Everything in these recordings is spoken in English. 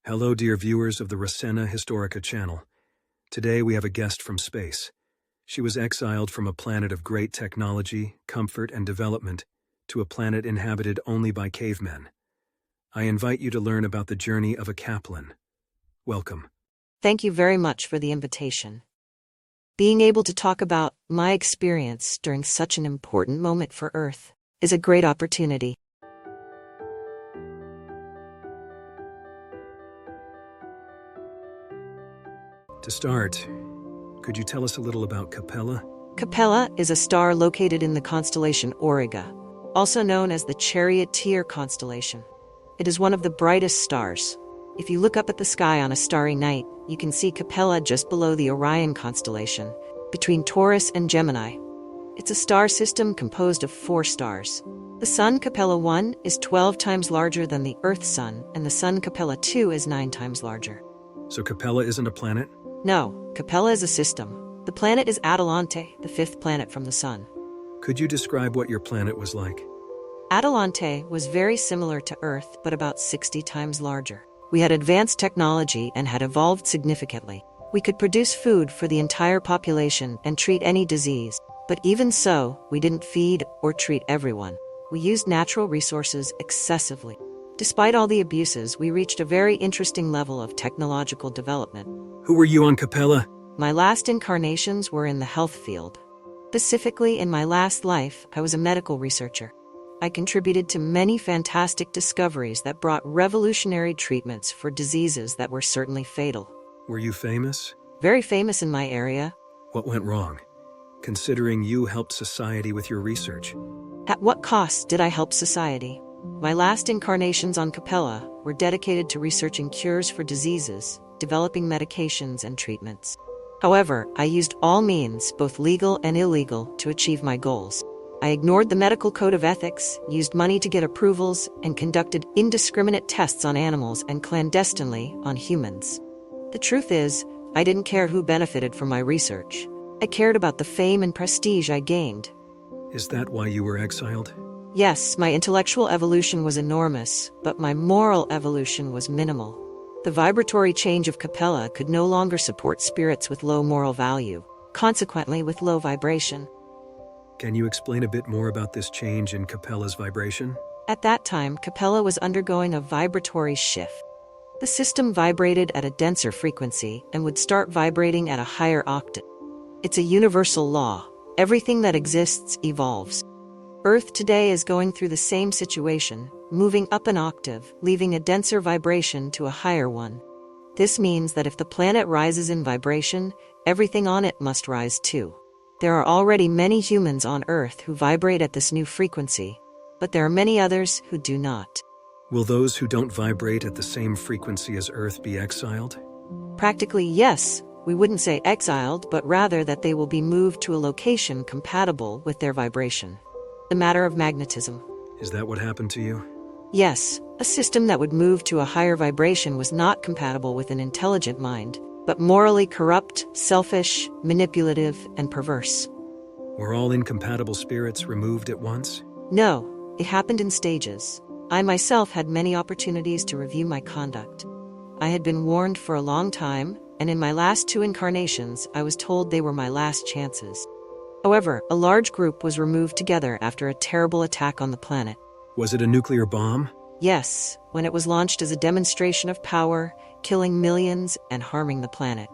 Hello, dear viewers of the Rasenna Historica channel. Today we have a guest from space. She was exiled from a planet of great technology, comfort, and development to a planet inhabited only by cavemen. I invite you to learn about the journey of a Capelin. Welcome. Thank you very much for the invitation. Being able to talk about my experience during such an important moment for Earth is a great opportunity. To start, could you tell us a little about Capella? Capella is a star located in the constellation Auriga, also known as the Charioteer constellation. It is one of the brightest stars. If you look up at the sky on a starry night, you can see Capella just below the Orion constellation, between Taurus and Gemini. It's a star system composed of 4 stars. The Sun Capella 1 is 12 times larger than the Earth's Sun, and the Sun Capella 2 is 9 times larger. So Capella isn't a planet? No, Capella is a system. The planet is Adelante, the 5th planet from the Sun. Could you describe what your planet was like? Adelante was very similar to Earth, but about 60 times larger. We had advanced technology and had evolved significantly. We could produce food for the entire population and treat any disease. But even so, we didn't feed or treat everyone. We used natural resources excessively. Despite all the abuses, we reached a very interesting level of technological development. Who were you on Capella? My last incarnations were in the health field. Specifically, in my last life, I was a medical researcher. I contributed to many fantastic discoveries that brought revolutionary treatments for diseases that were certainly fatal. Were you famous? Very famous in my area. What went wrong, considering you helped society with your research? At what cost did I help society? My last incarnations on Capella were dedicated to researching cures for diseases, developing medications and treatments. However, I used all means, both legal and illegal, to achieve my goals. I ignored the medical code of ethics, used money to get approvals, and conducted indiscriminate tests on animals and clandestinely on humans. The truth is, I didn't care who benefited from my research. I cared about the fame and prestige I gained. Is that why you were exiled? Yes, my intellectual evolution was enormous, but my moral evolution was minimal. The vibratory change of Capella could no longer support spirits with low moral value, consequently with low vibration. Can you explain a bit more about this change in Capella's vibration? At that time, Capella was undergoing a vibratory shift. The system vibrated at a denser frequency and would start vibrating at a higher octave. It's a universal law. Everything that exists evolves. Earth today is going through the same situation, moving up an octave, leaving a denser vibration to a higher one. This means that if the planet rises in vibration, everything on it must rise too. There are already many humans on Earth who vibrate at this new frequency, but there are many others who do not. Will those who don't vibrate at the same frequency as Earth be exiled? Practically, yes. We wouldn't say exiled, but rather that they will be moved to a location compatible with their vibration. The matter of magnetism. Is that what happened to you? Yes, a system that would move to a higher vibration was not compatible with an intelligent mind, but morally corrupt, selfish, manipulative, and perverse. Were all incompatible spirits removed at once? No, it happened in stages. I myself had many opportunities to review my conduct. I had been warned for a long time, and in my last 2 incarnations, I was told they were my last chances. However, a large group was removed together after a terrible attack on the planet. Was it a nuclear bomb? Yes, when it was launched as a demonstration of power, killing millions and harming the planet.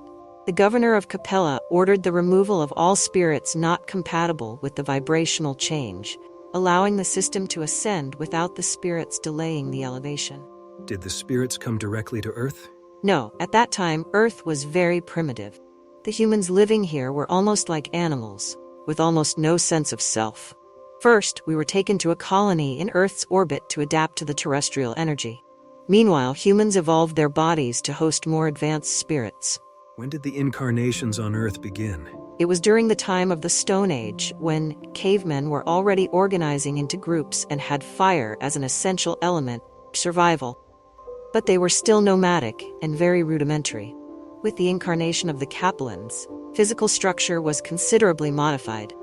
The governor of Capella ordered the removal of all spirits not compatible with the vibrational change, allowing the system to ascend without the spirits delaying the elevation. Did the spirits come directly to Earth? No, at that time, Earth was very primitive. The humans living here were almost like animals, with almost no sense of self. First, we were taken to a colony in Earth's orbit to adapt to the terrestrial energy. Meanwhile, humans evolved their bodies to host more advanced spirits. When did the incarnations on Earth begin? It was during the time of the Stone Age, when cavemen were already organizing into groups and had fire as an essential element, survival. But they were still nomadic and very rudimentary. With the incarnation of the Capelins, physical structure was considerably modified.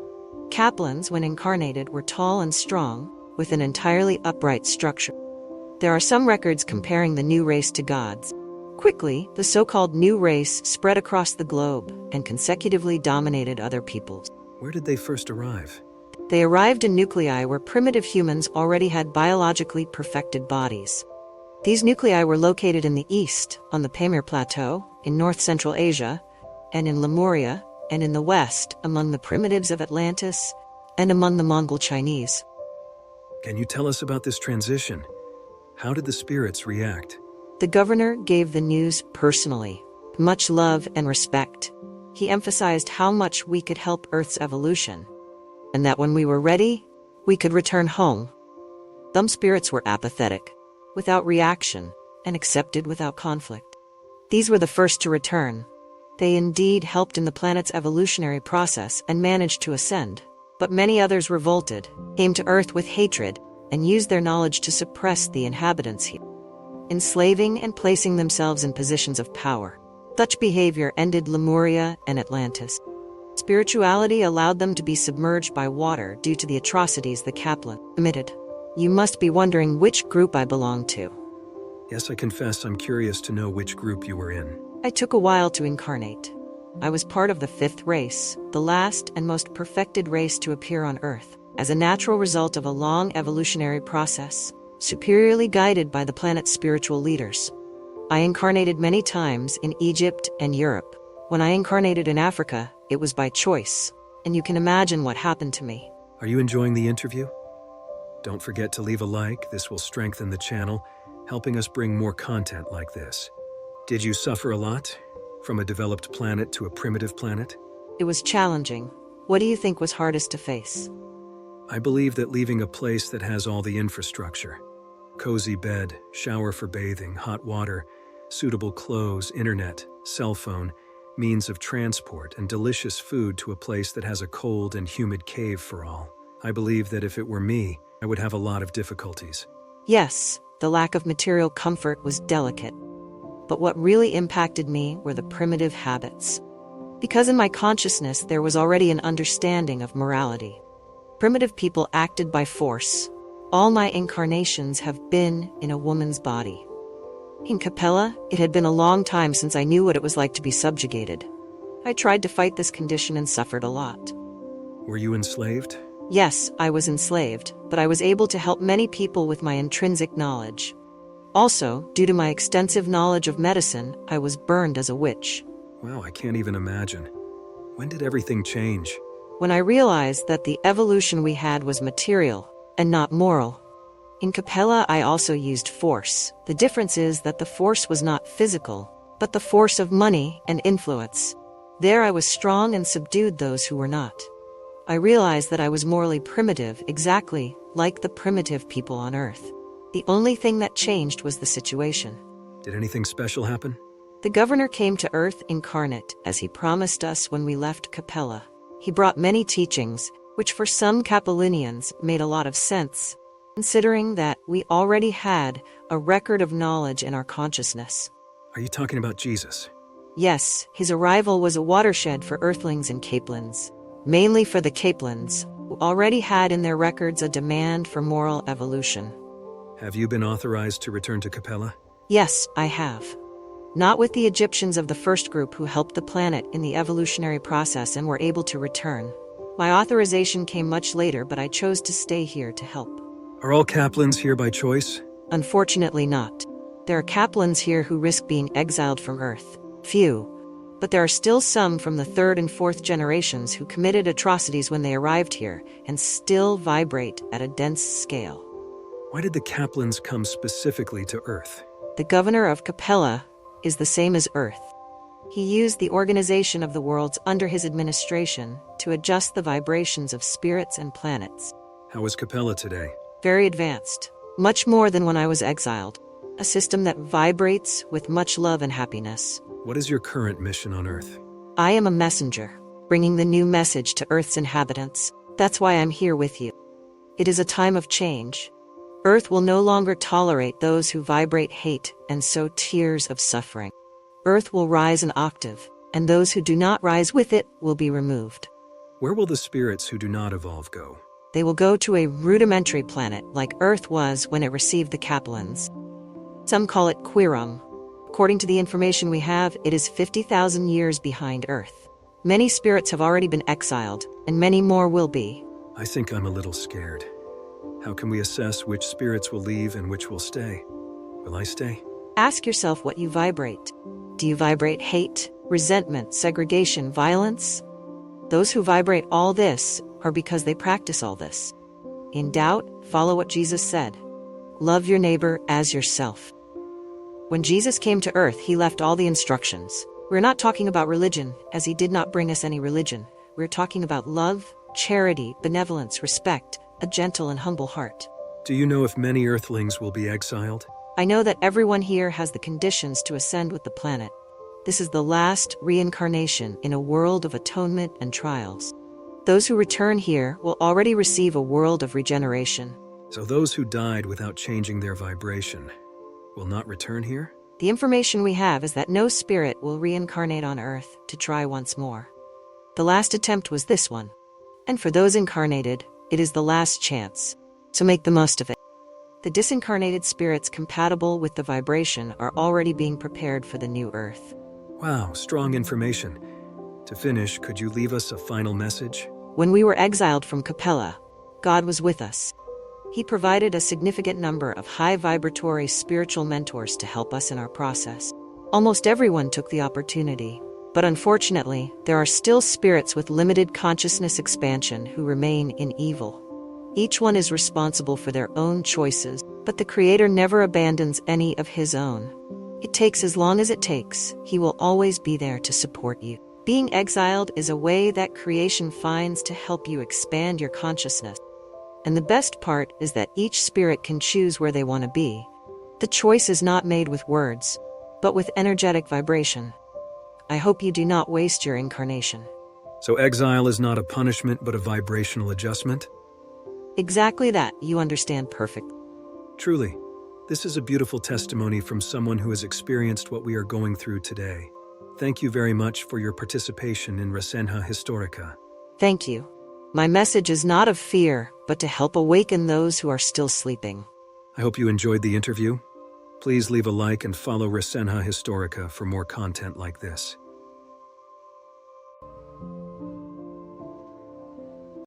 Capelins, when incarnated, were tall and strong, with an entirely upright structure. There are some records comparing the new race to gods. Quickly, the so-called new race spread across the globe and consecutively dominated other peoples. Where did they first arrive? They arrived in nuclei where primitive humans already had biologically perfected bodies. These nuclei were located in the east, on the Pamir Plateau, in north-central Asia, and in Lemuria, and in the west, among the primitives of Atlantis, and among the Mongol Chinese. Can you tell us about this transition? How did the spirits react? The governor gave the news personally, much love and respect. He emphasized how much we could help Earth's evolution, and that when we were ready, we could return home. Some spirits were apathetic, without reaction, and accepted without conflict. These were the first to return. They indeed helped in the planet's evolutionary process and managed to ascend. But many others revolted, came to Earth with hatred, and used their knowledge to suppress the inhabitants here, enslaving and placing themselves in positions of power. Such behavior ended Lemuria and Atlantis. Spirituality allowed them to be submerged by water due to the atrocities the Capelin committed. You must be wondering which group I belong to. Yes, I confess I'm curious to know which group you were in. I took a while to incarnate. I was part of the fifth race, the last and most perfected race to appear on Earth, as a natural result of a long evolutionary process, superiorly guided by the planet's spiritual leaders. I incarnated many times in Egypt and Europe. When I incarnated in Africa, it was by choice, and you can imagine what happened to me. Are you enjoying the interview? Don't forget to leave a like. This will strengthen the channel, helping us bring more content like this. Did you suffer a lot? From a developed planet to a primitive planet? It was challenging. What do you think was hardest to face? I believe that leaving a place that has all the infrastructure, cozy bed, shower for bathing, hot water, suitable clothes, internet, cell phone, means of transport, and delicious food to a place that has a cold and humid cave for all. I believe that if it were me, I would have a lot of difficulties. Yes, the lack of material comfort was delicate. But what really impacted me were the primitive habits. Because in my consciousness there was already an understanding of morality. Primitive people acted by force. All my incarnations have been in a woman's body. In Capella, it had been a long time since I knew what it was like to be subjugated. I tried to fight this condition and suffered a lot. Were you enslaved? Yes, I was enslaved, but I was able to help many people with my intrinsic knowledge. Also, due to my extensive knowledge of medicine, I was burned as a witch. Wow, I can't even imagine. When did everything change? When I realized that the evolution we had was material and not moral. In Capella, I also used force. The difference is that the force was not physical, but the force of money and influence. There I was strong and subdued those who were not. I realized that I was morally primitive, exactly like the primitive people on Earth. The only thing that changed was the situation. Did anything special happen? The governor came to Earth incarnate, as he promised us when we left Capella. He brought many teachings, which for some Capellinians made a lot of sense, considering that we already had a record of knowledge in our consciousness. Are you talking about Jesus? Yes, his arrival was a watershed for Earthlings and Capelins, mainly for the Capelins, who already had in their records a demand for moral evolution. Have you been authorized to return to Capella? Yes, I have. Not with the Egyptians of the first group who helped the planet in the evolutionary process and were able to return. My authorization came much later, but I chose to stay here to help. Are all Capelins here by choice? Unfortunately not. There are Capelins here who risk being exiled from Earth. Few. But there are still some from the third and fourth generations who committed atrocities when they arrived here and still vibrate at a dense scale. Why did the Capelins come specifically to Earth? The governor of Capella is the same as Earth. He used the organization of the worlds under his administration to adjust the vibrations of spirits and planets. How is Capella today? Very advanced. Much more than when I was exiled. A system that vibrates with much love and happiness. What is your current mission on Earth? I am a messenger, bringing the new message to Earth's inhabitants. That's why I'm here with you. It is a time of change. Earth will no longer tolerate those who vibrate hate and sow tears of suffering. Earth will rise an octave, and those who do not rise with it will be removed. Where will the spirits who do not evolve go? They will go to a rudimentary planet like Earth was when it received the Capelins. Some call it Quirum. According to the information we have, it is 50,000 years behind Earth. Many spirits have already been exiled, and many more will be. I think I'm a little scared. How can we assess which spirits will leave and which will stay? Will I stay? Ask yourself what you vibrate. Do you vibrate hate, resentment, segregation, violence? Those who vibrate all this are because they practice all this. In doubt, follow what Jesus said. Love your neighbor as yourself. When Jesus came to earth, he left all the instructions. We're not talking about religion, as he did not bring us any religion. We're talking about love, charity, benevolence, respect, a gentle and humble heart. Do you know if many Earthlings will be exiled? I know that everyone here has the conditions to ascend with the planet. This is the last reincarnation in a world of atonement and trials. Those who return here will already receive a world of regeneration. So those who died without changing their vibration will not return here? The information we have is that no spirit will reincarnate on Earth to try once more. The last attempt was this one. And for those incarnated, it is the last chance. So make the most of it. The disincarnated spirits compatible with the vibration are already being prepared for the new Earth. Wow, strong information. To finish, could you leave us a final message? When we were exiled from Capella, God was with us. He provided a significant number of high vibratory spiritual mentors to help us in our process. Almost everyone took the opportunity, but unfortunately, there are still spirits with limited consciousness expansion who remain in evil. Each one is responsible for their own choices, but the Creator never abandons any of His own. It takes as long as it takes. He will always be there to support you. Being exiled is a way that creation finds to help you expand your consciousness. And the best part is that each spirit can choose where they want to be. The choice is not made with words, but with energetic vibration. I hope you do not waste your incarnation. So exile is not a punishment, but a vibrational adjustment? Exactly that. You understand perfect. Truly, this is a beautiful testimony from someone who has experienced what we are going through today. Thank you very much for your participation in Resenha Historica. Thank you. My message is not of fear, but to help awaken those who are still sleeping. I hope you enjoyed the interview. Please leave a like and follow Resenha Historica for more content like this.